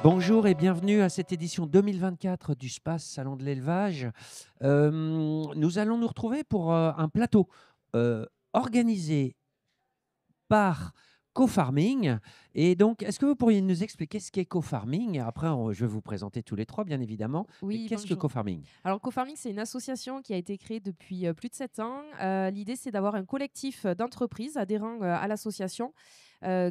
Bonjour et bienvenue à cette édition 2024 du SPACE Salon de l'élevage. Nous allons nous retrouver pour un plateau organisé par Co-Farming. Et donc, est-ce que vous pourriez nous expliquer ce qu'est Co-Farming? Après, je vais vous présenter tous les trois, bien évidemment. Mais Oui, qu'est-ce que bonjour. Co-Farming? Alors, Co-Farming, c'est une association qui a été créée depuis plus de 7 ans. L'idée, c'est d'avoir un collectif d'entreprises adhérents à l'association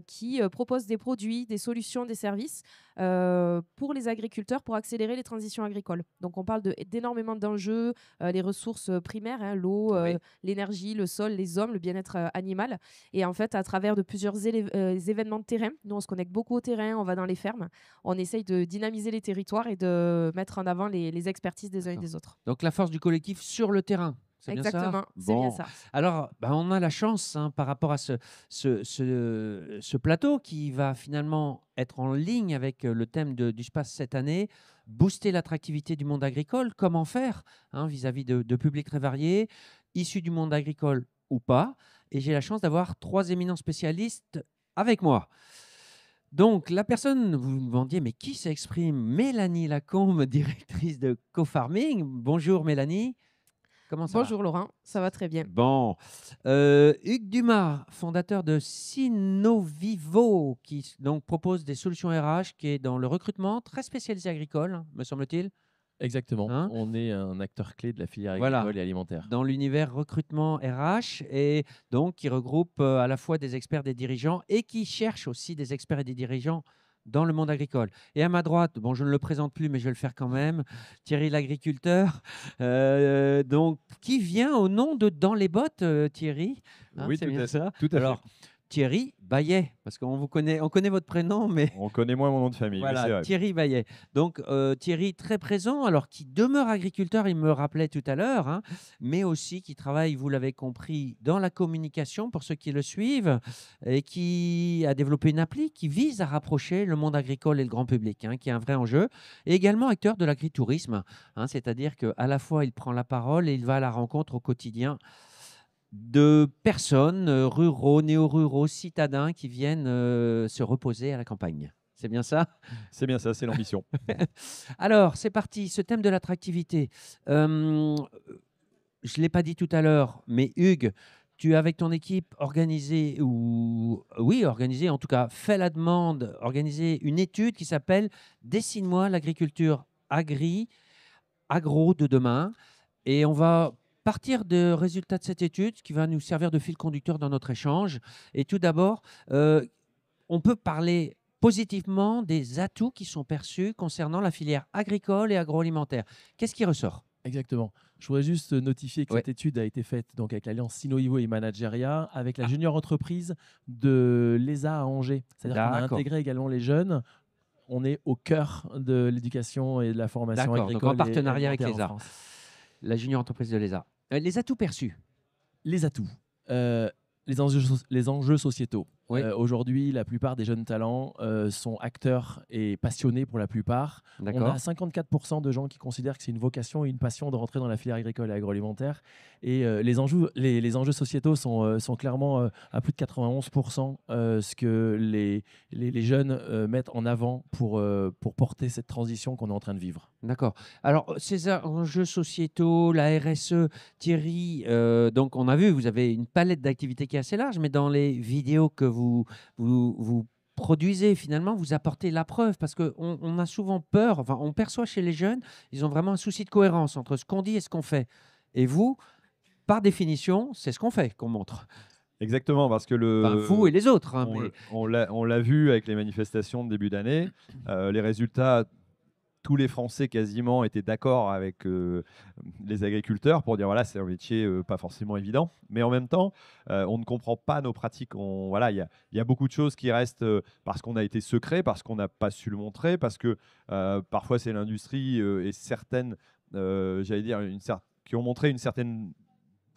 qui propose des produits, des solutions, des services pour les agriculteurs pour accélérer les transitions agricoles. Donc, on parle d'énormément d'enjeux, les ressources primaires, hein, l'eau, Oui. l'énergie, le sol, les hommes, le bien-être animal. Et en fait, à travers de plusieurs événements de terrain, nous, on se connecte beaucoup au terrain, on va dans les fermes, on essaye de dynamiser les territoires et de mettre en avant les expertises des uns et D'accord. des autres. Donc, la force du collectif sur le terrain. C'est bien ça? Exactement, c'est bien Bon. ça. Alors, on a la chance par rapport à ce plateau qui va finalement être en ligne avec le thème du SPACE cette année, booster l'attractivité du monde agricole. Comment faire vis-à-vis de publics très variés, issus du monde agricole ou pas. Et j'ai la chance d'avoir trois éminents spécialistes avec moi. Donc, la personne, vous me demandiez, mais qui s'exprime? Mélanie Lacombe, directrice de Co-Farming. Bonjour Mélanie, comment ça va? Bonjour Laurent, ça va très bien. Bon, Hugues Dumas, fondateur de Sinovivo, qui donc propose des solutions RH, qui est dans le recrutement, très spécialisé agricole, me semble-t-il. Exactement. Hein. On est un acteur clé de la filière Voilà, agricole et alimentaire. dans l'univers recrutement RH, et donc qui regroupe à la fois des experts, des dirigeants, et qui cherche aussi des experts et des dirigeants dans le monde agricole. Et à ma droite, bon, je ne le présente plus, mais je vais le faire quand même, Thierry l'agriculteur, donc qui vient au nom de Dans les bottes, Thierry. Oui, C'est tout bien à, ça. tout à fait. Alors, Thierry Bayet, parce qu'on vous connaît, on connaît votre prénom, mais On connaît moins mon nom de famille, mais c'est voilà, vrai. Thierry Bayet. Donc, Thierry, très présent, alors qui demeure agriculteur, il me rappelait tout à l'heure, mais aussi qui travaille, vous l'avez compris, dans la communication pour ceux qui le suivent, et qui a développé une appli qui vise à rapprocher le monde agricole et le grand public, qui est un vrai enjeu, et également acteur de l'agritourisme, c'est-à-dire qu'à la fois, il prend la parole et il va à la rencontre au quotidien de personnes ruraux, néo-ruraux, citadins qui viennent se reposer à la campagne. C'est bien ça? C'est bien ça, c'est l'ambition. Alors, c'est parti, ce thème de l'attractivité. Je ne l'ai pas dit tout à l'heure, mais Hugues, tu as avec ton équipe organisé, ou oui, organisé, en tout cas, fait la demande, organisé une étude qui s'appelle Dessine-moi l'agriculture agro de demain. Et on va partir de résultats de cette étude qui va nous servir de fil conducteur dans notre échange. Et tout d'abord, on peut parler positivement des atouts qui sont perçus concernant la filière agricole et agroalimentaire. Qu'est-ce qui ressort? Exactement. Je voudrais juste notifier que Ouais. cette étude a été faite donc, avec l'alliance Sinoivo et Manageria, avec la junior entreprise de l'ESA à Angers. C'est-à-dire qu'on a D'accord. intégré également les jeunes. On est au cœur de l'éducation et de la formation D'accord, donc en agricole et partenariat avec alimentaire en l'ESA, France. la junior entreprise de l'ESA. Les atouts perçus. Les atouts. Les enjeux sociétaux. Oui. Aujourd'hui, la plupart des jeunes talents sont acteurs et passionnés pour la plupart. On D'accord. a 54% de gens qui considèrent que c'est une vocation et une passion de rentrer dans la filière agricole et agroalimentaire. Et les enjeux sociétaux sont clairement à plus de 91% ce que les jeunes mettent en avant pour porter cette transition qu'on est en train de vivre. D'accord. Alors, ces enjeux sociétaux, la RSE, Thierry, donc on a vu, vous avez une palette d'activités qui est assez large, mais dans les vidéos que vous produisez, finalement, vous apportez la preuve, parce qu'on a souvent peur, enfin, on perçoit chez les jeunes, ils ont vraiment un souci de cohérence entre ce qu'on dit et ce qu'on fait. Et vous, par définition, c'est ce qu'on fait qu'on montre. Exactement, parce que Enfin, vous et les autres. on l'a vu avec les manifestations de début d'année. Les résultats, tous les Français quasiment étaient d'accord avec les agriculteurs pour dire voilà, c'est un métier pas forcément évident. Mais en même temps, on ne comprend pas nos pratiques. Voilà, il y a beaucoup de choses qui restent parce qu'on a été secret, parce qu'on n'a pas su le montrer, parce que parfois c'est l'industrie et certaines, j'allais dire, qui ont montré une certaine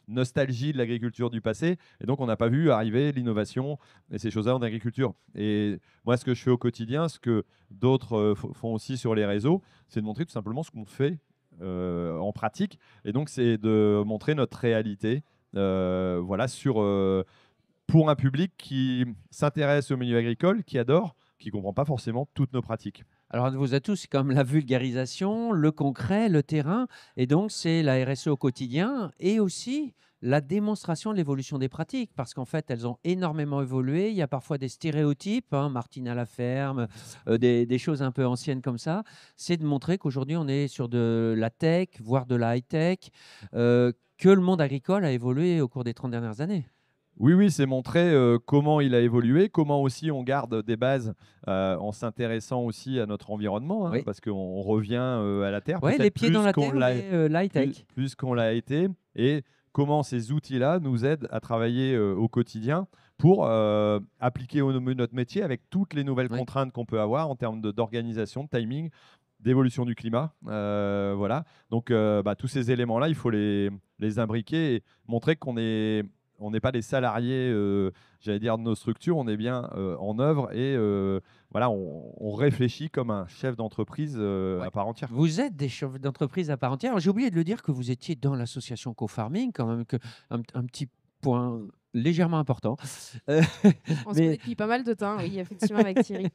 nostalgie de l'agriculture du passé, et donc on n'a pas vu arriver l'innovation et ces choses-là en agriculture. Et moi, ce que je fais au quotidien, ce que d'autres font aussi sur les réseaux, c'est de montrer tout simplement ce qu'on fait en pratique, et donc c'est de montrer notre réalité voilà, pour un public qui s'intéresse au milieu agricole, qui adore, qui ne comprend pas forcément toutes nos pratiques. Alors, un de vos atouts, c'est quand même la vulgarisation, le concret, le terrain. Et donc, c'est la RSE au quotidien et aussi la démonstration de l'évolution des pratiques. Parce qu'en fait, elles ont énormément évolué. Il y a parfois des stéréotypes, hein, Martine à la ferme, des choses un peu anciennes comme ça. C'est de montrer qu'aujourd'hui, on est sur de la tech, voire de la high-tech, que le monde agricole a évolué au cours des 30 dernières années. Oui, oui, c'est montrer comment il a évolué, comment aussi on garde des bases en s'intéressant aussi à notre environnement, hein, Oui. parce qu'on revient à la terre, Ouais, les peut-être pieds dans plus la qu'on terre, l'a mais la high-tech. plus qu'on l'a été, et comment ces outils-là nous aident à travailler au quotidien pour appliquer au mieux notre métier avec toutes les nouvelles Oui. contraintes qu'on peut avoir en termes d'organisation, de timing, d'évolution du climat. Voilà. Donc, tous ces éléments-là, il faut les imbriquer et montrer on n'est pas des salariés, j'allais dire, de nos structures, on est bien en œuvre et voilà, on réfléchit comme un chef d'entreprise Ouais. à part entière. Vous êtes des chefs d'entreprise à part entière. J'ai oublié de le dire que vous étiez dans l'association Co-Farming, quand même, un petit point légèrement important. Euh, On se mais connaît depuis pas mal de temps, oui, effectivement, avec Thierry.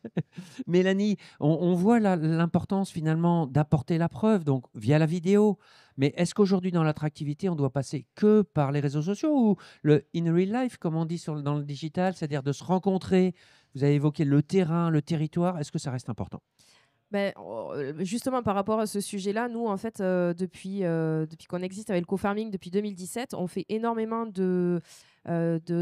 Mélanie, on voit l'importance finalement d'apporter la preuve, donc via la vidéo. Mais est-ce qu'aujourd'hui, dans l'attractivité, on doit passer que par les réseaux sociaux ou le in real life, comme on dit dans le digital, c'est-à-dire de se rencontrer? Vous avez évoqué le terrain, le territoire. Est-ce que ça reste important? Ben, justement, par rapport à ce sujet-là, nous, en fait, depuis qu'on existe avec le co-farming depuis 2017, on fait énormément de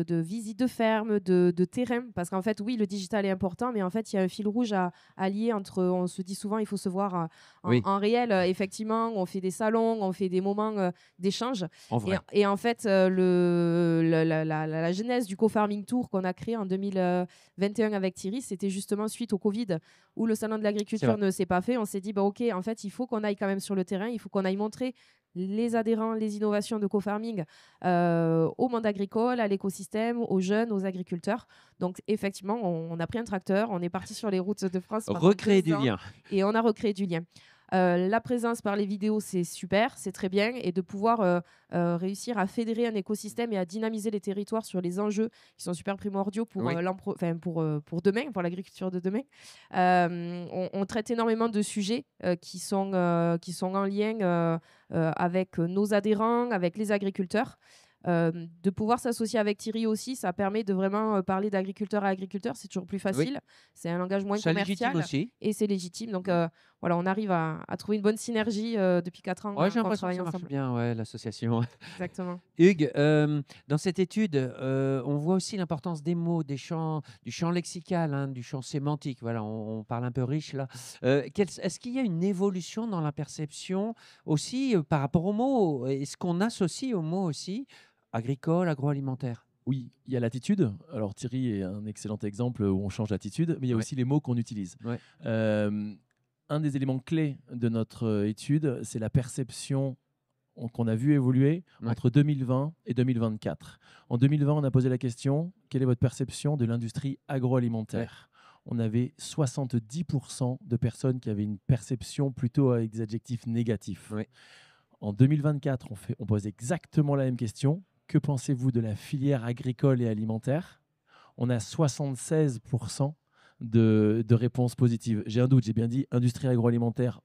visites de fermes, de terrain. Parce qu'en fait, oui, le digital est important, mais en fait, il y a un fil rouge à lier entre. On se dit souvent, il faut se voir Oui, en réel. Effectivement, on fait des salons, on fait des moments d'échange. en Et, vrai. et en fait, la genèse du co-farming tour qu'on a créé en 2021 avec Thierry, c'était justement suite au Covid où le salon de C'est l'agriculture vrai. ne s'est pas fait. On s'est dit, bah, OK, en fait, il faut qu'on aille quand même sur le terrain, il faut qu'on aille montrer les adhérents, les innovations de co-farming au monde agricole, à l'écosystème, aux jeunes, aux agriculteurs. Donc, effectivement, on a pris un tracteur, on est parti sur les routes de France pendant Recréer 2 du ans lien. et on a recréé du lien. La présence par les vidéos, c'est super, c'est très bien. Et de pouvoir réussir à fédérer un écosystème et à dynamiser les territoires sur les enjeux qui sont super primordiaux pour, Oui. pour demain, pour l'agriculture de demain. On traite énormément de sujets qui sont en lien avec nos adhérents, avec les agriculteurs. De pouvoir s'associer avec Thierry aussi, ça permet de vraiment parler d'agriculteur à agriculteur. C'est toujours plus Oui. facile. C'est un langage moins Ça légitime commercial aussi. et c'est légitime. Donc voilà, on arrive à trouver une bonne synergie depuis 4 ans Ouais, j'ai qu'on l'impression que travaille ça marche ensemble. bien, ouais, l'association. Exactement. Hugues, dans cette étude, on voit aussi l'importance des mots, du champ lexical, hein, du champ sémantique. Voilà, on parle un peu riche là. Est-ce qu'il y a une évolution dans la perception aussi par rapport aux mots? Est-ce qu'on associe aux mots aussi agricole, agroalimentaire? Oui, il y a l'attitude. Alors Thierry est un excellent exemple où on change d'attitude, mais il y a Ouais. aussi les mots qu'on utilise. Ouais. Un des éléments clés de notre étude, c'est la perception qu'on a vu évoluer Ouais. entre 2020 et 2024. En 2020, on a posé la question, quelle est votre perception de l'industrie agroalimentaire? On avait 70% de personnes qui avaient une perception plutôt avec des adjectifs négatifs. Ouais. En 2024, on pose exactement la même question. Que pensez-vous de la filière agricole et alimentaire? On a 76% de réponses positives. J'ai un doute, j'ai bien dit industrie agroalimentaire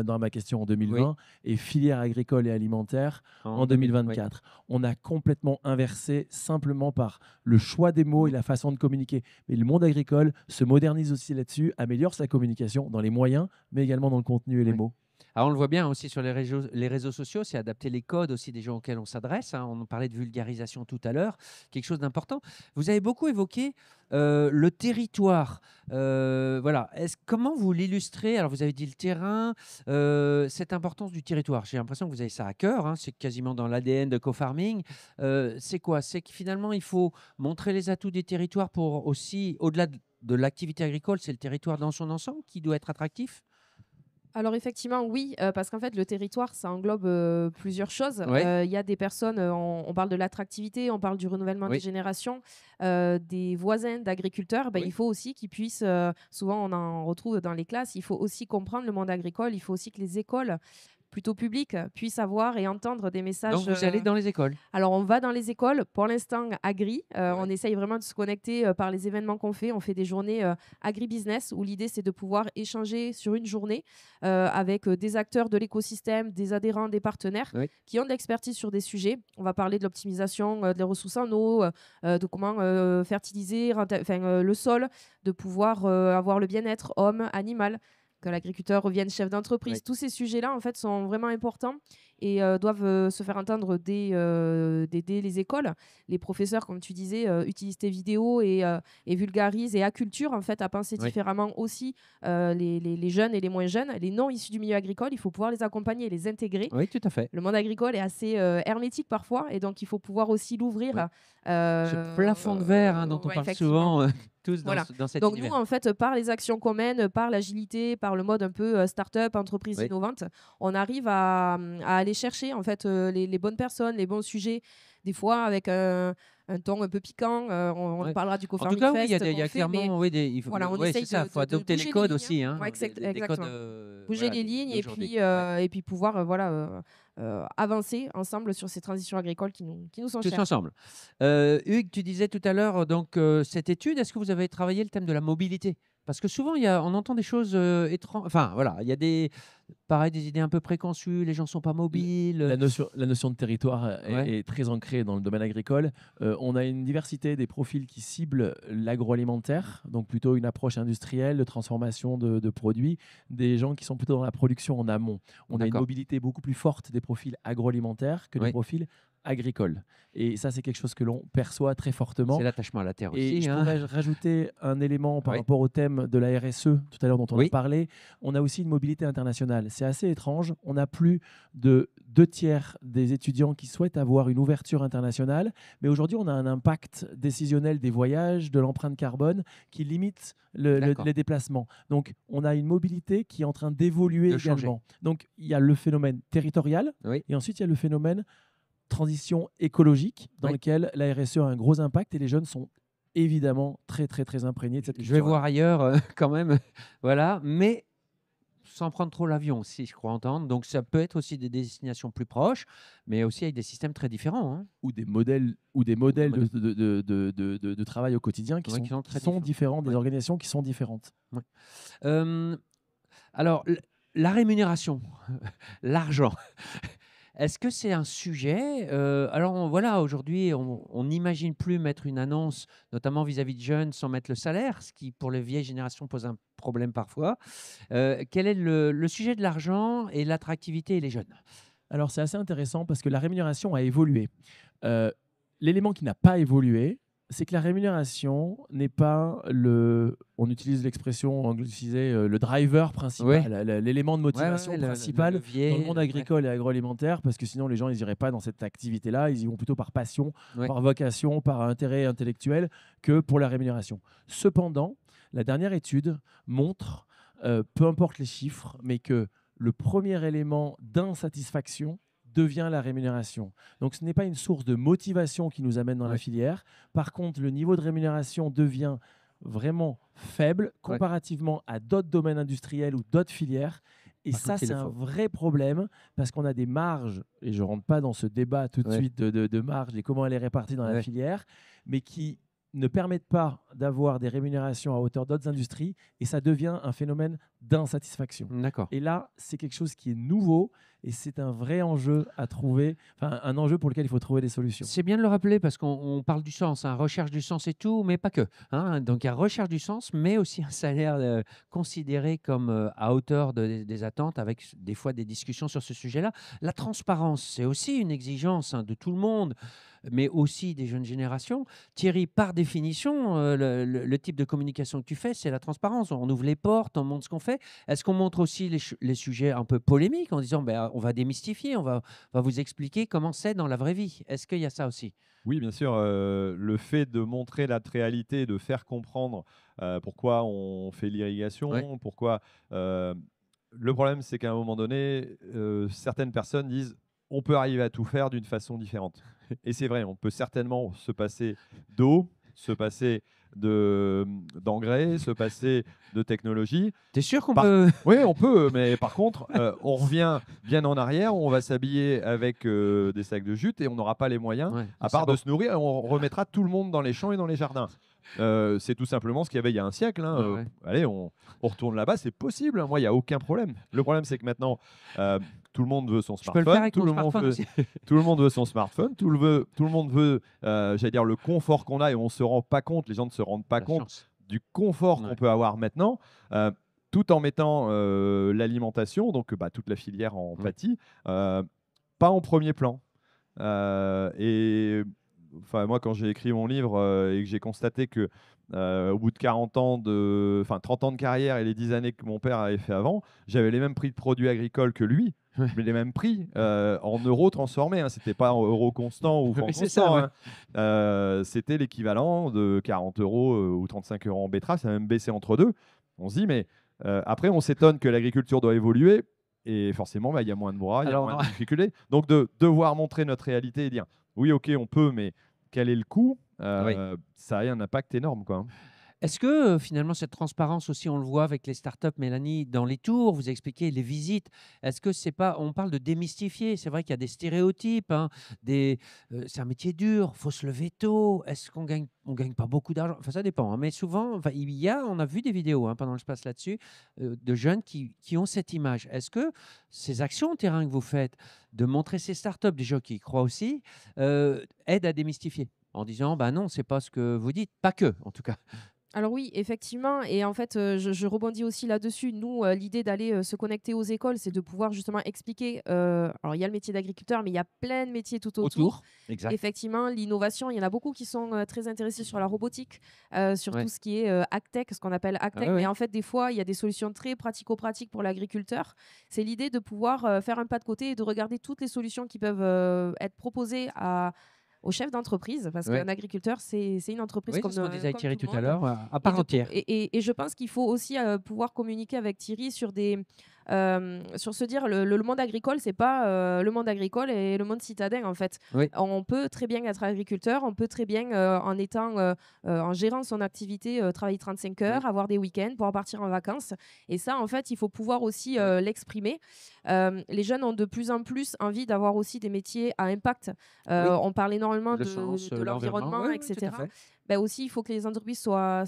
dans ma question en 2020 et filière agricole et alimentaire en 2024. On a complètement inversé simplement par le choix des mots et la façon de communiquer. Mais le monde agricole se modernise aussi là-dessus, améliore sa communication dans les moyens, mais également dans le contenu et les mots. Alors, on le voit bien aussi sur les réseaux sociaux, c'est adapter les codes aussi des gens auxquels on s'adresse, hein. On parlait de vulgarisation tout à l'heure, quelque chose d'important. Vous avez beaucoup évoqué le territoire. Voilà. Comment vous l'illustrez? Alors, vous avez dit le terrain, cette importance du territoire. J'ai l'impression que vous avez ça à cœur, hein, c'est quasiment dans l'ADN de Co-Farming. C'est quoi? C'est que finalement, il faut montrer les atouts des territoires pour aussi, au-delà de l'activité agricole, c'est le territoire dans son ensemble qui doit être attractif? Alors effectivement, oui, parce qu'en fait, le territoire, ça englobe plusieurs choses. Ouais. Il y a des personnes, on parle de l'attractivité, on parle du renouvellement des Oui. générations, des voisins d'agriculteurs. Ben, Oui. il faut aussi qu'ils puissent, souvent on en retrouve dans les classes, il faut aussi comprendre le monde agricole, il faut aussi que les écoles plutôt public puisse avoir et entendre des messages. Donc, vous allez dans les écoles. Alors, on va dans les écoles. Pour l'instant, Agri. Ouais. On essaye vraiment de se connecter par les événements qu'on fait. On fait des journées agribusiness où l'idée, c'est de pouvoir échanger sur une journée avec des acteurs de l'écosystème, des adhérents, des partenaires Oui. qui ont de l'expertise sur des sujets. On va parler de l'optimisation des ressources en eau, de comment fertiliser le sol, de pouvoir avoir le bien-être homme, animal, que l'agriculteur revienne chef d'entreprise. Oui. Tous ces sujets-là, en fait, sont vraiment importants et doivent se faire entendre dès les écoles. Les professeurs, comme tu disais, utilisent tes vidéos et vulgarisent et acculturent en fait à penser Oui. différemment aussi les jeunes et les moins jeunes, les non issus du milieu agricole. Il faut pouvoir les accompagner et les intégrer. Oui, tout à fait. Le monde agricole est assez hermétique parfois et donc il faut pouvoir aussi l'ouvrir. Oui. Ce plafond de verre dont on ouais, parle effectivement. souvent tous Voilà. dans cet Donc univers. nous, en fait, par les actions communes, par l'agilité, par le mode un peu start-up, entreprise Oui. innovante, on arrive à aller chercher en fait les bonnes personnes, les bons sujets, des fois avec un ton un peu piquant. On Ouais. parlera du En tout Co-Farming cas, oui, Fest il y a qu'on fait, mais clairement il faut, voilà, on ouais, essaye c'est ça, de faut adopter bouger les les codes lignes. aussi, hein, Ouais, des codes exactement. Bouger voilà, les lignes et d'aujourd'hui. puis, et puis pouvoir avancer ensemble sur ces transitions agricoles qui nous sont Tous chères. ensemble. Hugues, tu disais tout à l'heure, donc, cette étude, est-ce que vous avez travaillé le thème de la mobilité? Parce que souvent, on entend des choses étranges. Enfin, voilà, il y a des idées un peu préconçues, les gens ne sont pas mobiles. La notion de territoire Ouais. est très ancrée dans le domaine agricole. On a une diversité des profils qui ciblent l'agroalimentaire, donc plutôt une approche industrielle de transformation de produits, des gens qui sont plutôt dans la production en amont. On a une D'accord. mobilité beaucoup plus forte des profils agroalimentaires que des Oui. profils agricoles. Et ça, c'est quelque chose que l'on perçoit très fortement. C'est l'attachement à la terre Et aussi. je hein. pourrais rajouter un élément par Oui. rapport au thème de la RSE, tout à l'heure dont on Oui. a parlé. On a aussi une mobilité internationale. C'est assez étrange. On a plus de 2/3 des étudiants qui souhaitent avoir une ouverture internationale. Mais aujourd'hui, on a un impact décisionnel des voyages, de l'empreinte carbone, qui limite D'accord. les déplacements. Donc, on a une mobilité qui est en train d'évoluer De changer. également. Donc, il y a le phénomène territorial Oui. et ensuite, il y a le phénomène transition écologique dans Oui. lequel la RSE a un gros impact et les jeunes sont évidemment très très très imprégnés de cette Je vais culture-là. voir ailleurs quand même. Voilà, mais sans prendre trop l'avion aussi, je crois entendre. Donc, ça peut être aussi des destinations plus proches, mais aussi avec des systèmes très différents. hein. Ou des modèles de travail au quotidien qui Ouais, sont, qui sont très qui sont différents. différents, des Ouais. organisations qui sont différentes. Euh, alors, la rémunération, l'argent. Est-ce que c'est un sujet Alors voilà, aujourd'hui, on n'imagine plus mettre une annonce, notamment vis-à-vis de jeunes, sans mettre le salaire, ce qui pour les vieilles générations pose un problème parfois. Quel est le sujet de l'argent et l'attractivité et les jeunes? Alors c'est assez intéressant parce que la rémunération a évolué. L'élément qui n'a pas évolué, c'est que la rémunération n'est pas on utilise l'expression anglicisée, le driver principal, l'élément de motivation principal le levier, dans le monde agricole et agroalimentaire, parce que sinon les gens ils n'iraient pas dans cette activité-là, ils y vont plutôt par passion, Ouais. par vocation, par intérêt intellectuel que pour la rémunération. Cependant, la dernière étude montre, peu importe les chiffres, mais que le premier élément d'insatisfaction devient la rémunération. Donc ce n'est pas une source de motivation qui nous amène dans la Ouais. filière. Par contre, le niveau de rémunération devient vraiment faible comparativement à d'autres domaines industriels ou d'autres filières. Et Par ça, contre, il c'est le un faut. vrai problème parce qu'on a des marges, et je ne rentre pas dans ce débat tout de Ouais. suite de marges et comment elle est répartie dans la Ouais. filière, mais qui ne permettent pas d'avoir des rémunérations à hauteur d'autres industries, et ça devient un phénomène d'insatisfaction. D'accord. Et là, c'est quelque chose qui est nouveau, et c'est un vrai enjeu à trouver, enfin un enjeu pour lequel il faut trouver des solutions. C'est bien de le rappeler parce qu'on parle du sens, hein, recherche du sens et tout, mais pas que. hein. Donc, il y a recherche du sens, mais aussi un salaire considéré comme à hauteur des attentes, avec des fois des discussions sur ce sujet-là. La transparence, c'est aussi une exigence de tout le monde, mais aussi des jeunes générations. Thierry, par définition, le type de communication que tu fais, c'est la transparence. On ouvre les portes, on montre ce qu'on fait. Est-ce qu'on montre aussi les sujets un peu polémiques en disant on va démystifier, on va vous expliquer comment c'est dans la vraie vie? Est-ce qu'il y a ça aussi? Oui, bien sûr. Le fait de montrer la réalité, de faire comprendre pourquoi on fait l'irrigation, Ouais. pourquoi. Le problème, c'est qu'à un moment donné, certaines personnes disent on peut arriver à tout faire d'une façon différente. Et c'est vrai, on peut certainement se passer d'eau, se passer d'engrais, se passer de technologie. T'es sûr qu'on Par- peut. Oui, on peut, mais par contre, on revient bien en arrière, on va s'habiller avec des sacs de jute et on n'aura pas les moyens, Ouais, à ça part va. de se nourrir, et on remettra tout le monde dans les champs et dans les jardins. C'est tout simplement ce qu'il y avait il y a un siècle. Hein. Ouais. Allez, on retourne là-bas, c'est possible. Moi, il n'y a aucun problème. Le problème, c'est que maintenant, tout le monde veut son Je peux le faire smartphone. avec mon smartphone aussi. Tout le monde veut son smartphone. Tout le monde veut, j'allais dire, le confort qu'on a et on ne se rend pas compte, les gens ne se rendent pas La compte chance. du confort Ouais. qu'on peut avoir maintenant, tout en mettant l'alimentation, donc toute la filière en pâtit, pas en premier plan. Et enfin, moi, quand j'ai écrit mon livre et que j'ai constaté que au bout de 30 ans de carrière et les 10 années que mon père avait fait avant, j'avais les mêmes prix de produits agricoles que lui. Ouais. Mais les mêmes prix en euros transformés. Hein. C'était pas en euros constants ou francs Oui, c'est constants. ça, Hein. C'était l'équivalent de 40 euros ou 35 euros en betterave. Ça a même baissé entre deux. On se dit, mais après, on s'étonne que l'agriculture doit évoluer. Et forcément, il y a moins de bras, il y a Alors, moins de difficultés. Donc, de devoir montrer notre réalité et dire, oui, ok, on peut, mais quel est le coût Ça a un impact énorme, quoi. Est-ce que finalement cette transparence aussi, on le voit avec les startups, Mélanie, dans les tours, vous expliquez les visites. Est-ce que c'est pas, on parle de démystifier. C'est vrai qu'il y a des stéréotypes, hein, c'est un métier dur, faut se lever tôt. Est-ce qu'on gagne pas beaucoup d'argent? Enfin, ça dépend. Hein, mais souvent, enfin, on a vu des vidéos hein, pendant que je passe là-dessus de jeunes qui ont cette image. Est-ce que ces actions au terrain que vous faites, de montrer ces startups, des gens qui y croient aussi, aident à démystifier en disant, bah non, c'est pas ce que vous dites, pas que, en tout cas. Alors oui, effectivement. Et en fait, je rebondis aussi là-dessus. Nous, l'idée d'aller se connecter aux écoles, c'est de pouvoir justement expliquer. Alors, il y a le métier d'agriculteur, mais il y a plein de métiers tout autour. Exact. Effectivement, l'innovation, il y en a beaucoup qui sont très intéressés sur la robotique, sur tout ce qui est AgTech, ce qu'on appelle AgTech. ouais. Mais en fait, des fois, il y a des solutions très pratico-pratiques pour l'agriculteur. C'est l'idée de pouvoir faire un pas de côté et de regarder toutes les solutions qui peuvent être proposées au chef d'entreprise, parce qu'un agriculteur, c'est une entreprise comme c'est ce qu'on disait avec comme Thierry tout tout le à monde. l'heure, à part entière. Et je pense qu'il faut aussi pouvoir communiquer avec Thierry sur sur se dire le monde agricole, c'est pas le monde agricole et le monde citadin en fait. Oui. On peut très bien être agriculteur, on peut très bien en gérant son activité travailler 35 heures, avoir des week-ends, pouvoir partir en vacances. Et ça, en fait, il faut pouvoir aussi l'exprimer. Les jeunes ont de plus en plus envie d'avoir aussi des métiers à impact. On parle énormément de l'environnement, etc. Ben aussi, il faut que les entreprises soient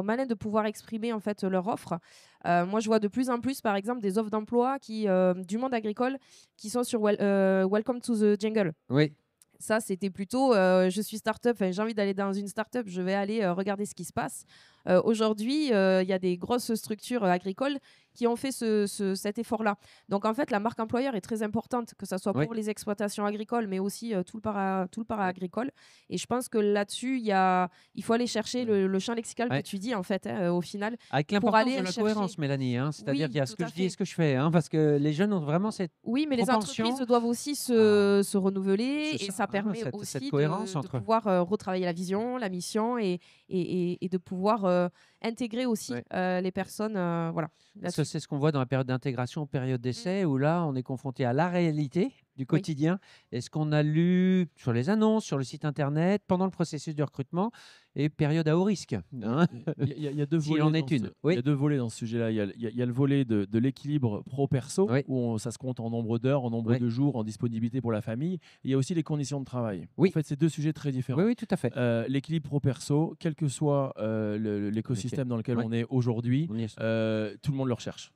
malines de pouvoir exprimer en fait leur offre. Moi, je vois de plus en plus, par exemple, des offres d'emploi du monde agricole qui sont sur Welcome to the Jungle. Oui. Ça, c'était plutôt je suis start-up, j'ai envie d'aller dans une start-up, je vais aller regarder ce qui se passe. Aujourd'hui, il y a des grosses structures agricoles qui ont fait cet effort-là. Donc, en fait, la marque employeur est très importante, que ce soit pour les exploitations agricoles, mais aussi tout le para-agricole. Et je pense que là-dessus, il faut aller chercher le champ lexical que tu dis, en fait, au final. Avec l'importance de la cohérence, Mélanie. Hein, c'est-à-dire qu'il y a ce que je dis et ce que je fais. Hein, parce que les jeunes ont vraiment cette Oui, mais propension. les entreprises doivent aussi se renouveler. Et ça permet cette aussi cohérence de pouvoir retravailler la vision, la mission et de pouvoir intégrer aussi les personnes. Voilà. Parce que c'est ce qu'on voit dans la période d'intégration, période d'essai, où là, on est confronté à la réalité du quotidien et ce qu'on a lu sur les annonces, sur le site internet, pendant le processus de recrutement et période à haut risque. Hein. Il y a deux volets. Il y a deux volets dans ce sujet-là. Il y a le volet de l'équilibre pro-perso, où ça se compte en nombre d'heures, en nombre de jours, en disponibilité pour la famille. Et il y a aussi les conditions de travail. En fait, c'est deux sujets très différents. Oui, tout à fait. L'équilibre pro-perso, quel que soit l'écosystème dans lequel on est aujourd'hui, tout le monde le recherche.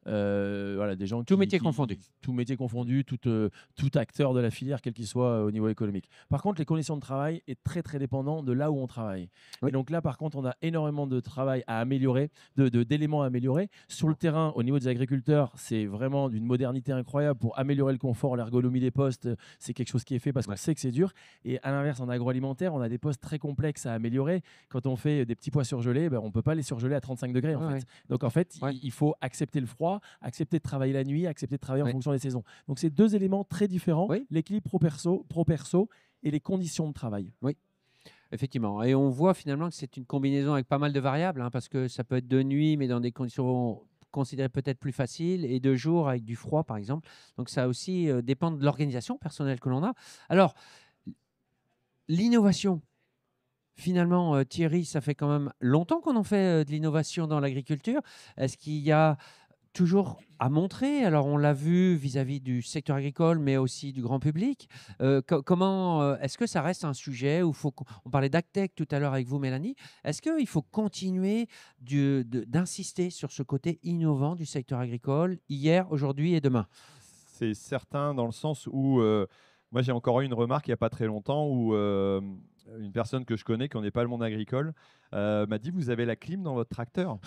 Voilà, des gens tout métier confondu. Tout métier confondu, tout acteur de la filière, quel qu'il soit au niveau économique. Par contre, les conditions de travail est très très dépendant de là où on travaille. Et donc là, par contre, on a énormément de travail à améliorer, d'éléments à améliorer. Sur le terrain, au niveau des agriculteurs, c'est vraiment d'une modernité incroyable pour améliorer le confort, l'ergonomie des postes. C'est quelque chose qui est fait parce qu'on sait que c'est dur. Et à l'inverse, en agroalimentaire, on a des postes très complexes à améliorer. Quand on fait des petits pois surgelés, on ne peut pas les surgeler à 35 degrés. En fait. Donc en fait, il faut accepter le froid, accepter de travailler la nuit, accepter de travailler en fonction des saisons. Donc c'est deux éléments très différents, l'équilibre pro-perso et les conditions de travail. Oui, effectivement. Et on voit finalement que c'est une combinaison avec pas mal de variables, hein, parce que ça peut être de nuit, mais dans des conditions considérées peut-être plus faciles, et de jour avec du froid, par exemple. Donc ça aussi dépend de l'organisation personnelle que l'on a. Alors, l'innovation, finalement, Thierry, ça fait quand même longtemps qu'on en fait de l'innovation dans l'agriculture. Est-ce qu'il y a toujours à montrer? Alors, on l'a vu vis-à-vis du secteur agricole, mais aussi du grand public. Comment est-ce que ça reste un sujet où on parlait d'AgTech tout à l'heure avec vous, Mélanie. Est-ce qu'il faut continuer d'insister sur ce côté innovant du secteur agricole hier, aujourd'hui et demain? C'est certain dans le sens où moi j'ai encore eu une remarque il n'y a pas très longtemps où une personne que je connais qui n'est pas le monde agricole m'a dit: vous avez la clim dans votre tracteur?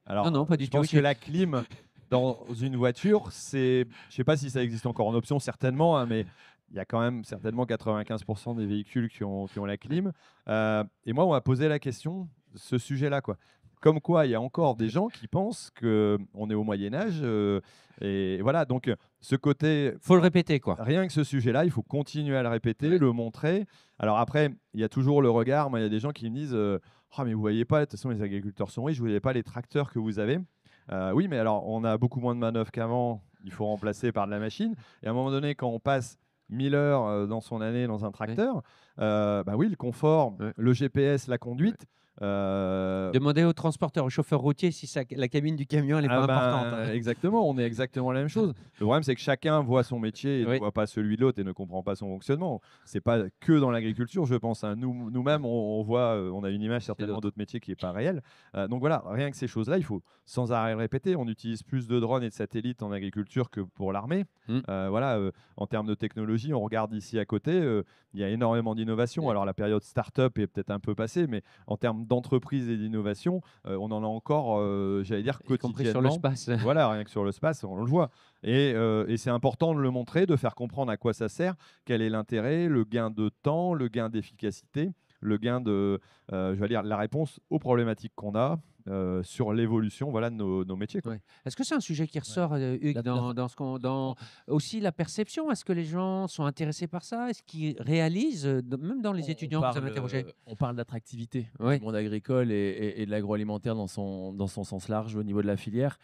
Alors Non, pas du je tout. pense que la clim dans une voiture, je sais pas si ça existe encore en option, certainement, hein, mais il y a quand même certainement 95% des véhicules qui ont la clim. Et moi on m'a posé la question, ce sujet-là, quoi. Comme quoi, il y a encore des gens qui pensent qu'on est au Moyen-Âge. Et voilà, donc ce côté. Faut le répéter, quoi. Rien que ce sujet-là, il faut continuer à le répéter, le montrer. Alors après, il y a toujours le regard. Moi, il y a des gens qui me disent ah, mais vous voyez pas, de toute façon, les agriculteurs sont riches, vous voyez pas les tracteurs que vous avez. Oui, mais alors, on a beaucoup moins de manœuvres qu'avant. Il faut remplacer par de la machine. Et à un moment donné, quand on passe 1000 heures dans son année dans un tracteur, bah oui, le confort, le GPS, la conduite. Demandez au transporteur, au chauffeur routier si la cabine du camion elle est pas importante. Hein. Exactement, on est exactement la même chose. Le problème, c'est que chacun voit son métier et ne voit pas celui de l'autre et ne comprend pas son fonctionnement. C'est pas que dans l'agriculture, je pense. Hein. Nous-mêmes, on voit, on a une image certainement d'autres métiers qui n'est pas réelle. Donc voilà, rien que ces choses-là, il faut sans arrêt le répéter. On utilise plus de drones et de satellites en agriculture que pour l'armée. Voilà, en termes de technologie, on regarde ici à côté, il y a énormément d'innovation. Alors la période start-up est peut-être un peu passée, mais en termes d'entreprise et d'innovation, on en a encore, j'allais dire, quotidiennement. Sur le space. Voilà, rien que sur le space, on le voit. Et c'est important de le montrer, de faire comprendre à quoi ça sert, quel est l'intérêt, le gain de temps, le gain d'efficacité, le gain de, je vais dire, la réponse aux problématiques qu'on a. Sur l'évolution, voilà, de nos métiers. Ouais. Est-ce que c'est un sujet qui ressort, Hugues, dans aussi la perception? Est-ce que les gens sont intéressés par ça? Est-ce qu'ils réalisent, même dans les étudiants que vous avez interrogés? On parle d'attractivité du monde agricole et de l'agroalimentaire dans son sens large au niveau de la filière.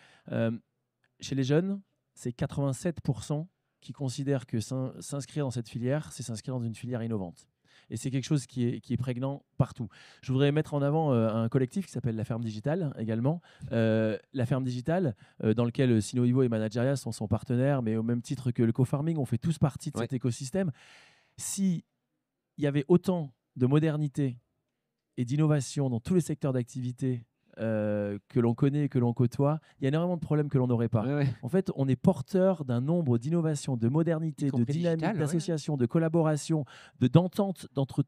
Chez les jeunes, c'est 87% qui considèrent que s'inscrire dans cette filière, c'est s'inscrire dans une filière innovante. Et c'est quelque chose qui est prégnant partout. Je voudrais mettre en avant un collectif qui s'appelle La Ferme Digitale également. La Ferme Digitale, dans lequel Sinoivo et Manageria sont son partenaire, mais au même titre que le co-farming, on fait tous partie de cet écosystème. S'il y avait autant de modernité et d'innovation dans tous les secteurs d'activité que l'on connaît et que l'on côtoie, il y a énormément de problèmes que l'on n'aurait pas. En fait, on est porteur d'un nombre d'innovations, de modernité, de dynamique, d'association, de collaboration, d'entente d'entre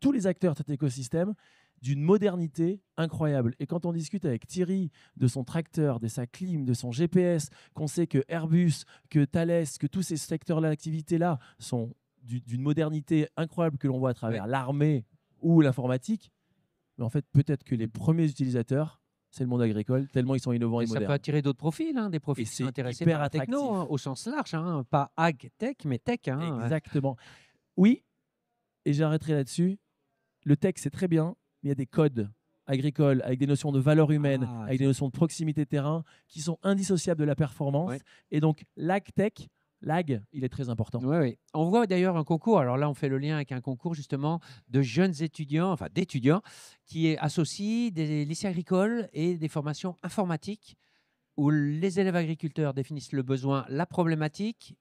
tous les acteurs de cet écosystème, d'une modernité incroyable. Et quand on discute avec Thierry de son tracteur, de sa clim, de son GPS, qu'on sait que Airbus, que Thales, que tous ces secteurs d'activité-là sont d'une modernité incroyable que l'on voit à travers l'armée ou l'informatique, mais en fait, peut-être que les premiers utilisateurs, c'est le monde agricole, tellement ils sont innovants et modernes. Ça peut attirer d'autres profils, des profils qui sont intéressés par la techno, au sens large, pas ag-tech, mais tech. Exactement. Oui, et j'arrêterai là-dessus. Le tech, c'est très bien, mais il y a des codes agricoles avec des notions de valeur humaine, avec des notions de proximité terrain qui sont indissociables de la performance. Et donc, l'ag-tech, il est très important. Oui. On voit d'ailleurs un concours. Alors là, on fait le lien avec un concours justement de jeunes étudiants, enfin d'étudiants, qui associe des lycées agricoles et des formations informatiques où les élèves agriculteurs définissent le besoin, la problématique,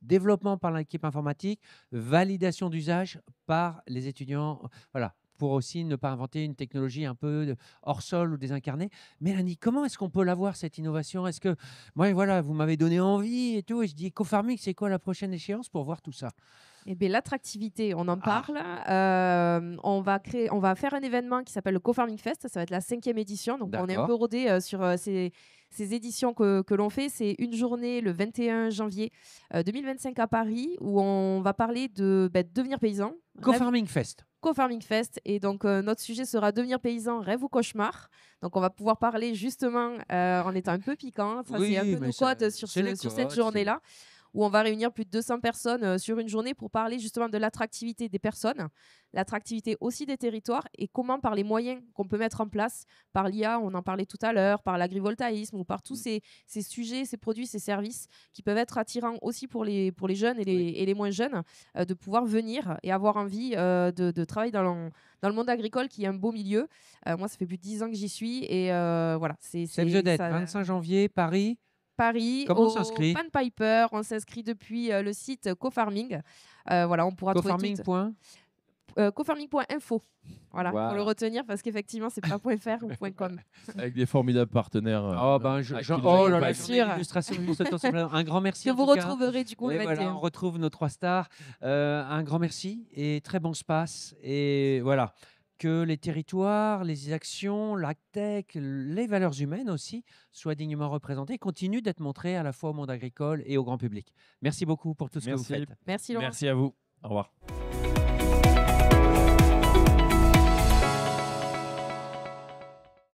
développement par l'équipe informatique, validation d'usage par les étudiants. Voilà. Pour aussi ne pas inventer une technologie un peu hors sol ou désincarnée. Mélanie, comment est-ce qu'on peut l'avoir, cette innovation? Est-ce que, moi, voilà, vous m'avez donné envie et tout, et je dis, co-farming, c'est quoi la prochaine échéance pour voir tout ça? Eh bien, l'attractivité, on en parle. On va faire un événement qui s'appelle le Co-Farming Fest. Ça va être la 5e édition. Donc, on est un peu rodé sur ces éditions que l'on fait. C'est une journée le 21 janvier 2025 à Paris où on va parler de devenir paysan. Co-Farming Fest. Co-Farming Fest. Et donc, notre sujet sera devenir paysan, rêve ou cauchemar. Donc, on va pouvoir parler justement en étant un peu piquant. Ça, c'est un peu nos codes sur cette journée-là. où on va réunir plus de 200 personnes sur une journée pour parler justement de l'attractivité des personnes, l'attractivité aussi des territoires et comment par les moyens qu'on peut mettre en place, par l'IA, on en parlait tout à l'heure, par l'agrivoltaïsme ou par tous ces sujets, ces produits, ces services qui peuvent être attirants aussi pour les jeunes et les moins jeunes, de pouvoir venir et avoir envie de travailler dans le monde agricole qui est un beau milieu. Moi, ça fait plus de 10 ans que j'y suis et voilà. Save the Date, 25 janvier, Paris. Paris, Comment on au s'inscrit? Pan Piper. On s'inscrit depuis le site CoFarming. Voilà, on pourra trouver cofarming.info. Voilà, Wow. faut le retenir parce qu'effectivement, c'est pas .fr ou .com. Avec des formidables partenaires. Oh, ben, oh là là, bien journée sûr. d'illustration, un grand merci. Que en vous tout cas. retrouverez du coup le Et voilà, 21. on retrouve nos 3 stars. Un grand merci et très bon space. Et voilà, que les territoires, les actions, la tech, les valeurs humaines aussi soient dignement représentées et continuent d'être montrées à la fois au monde agricole et au grand public. Merci beaucoup pour tout ce que vous Merci. faites. Merci Laurent. Merci à vous. Au revoir.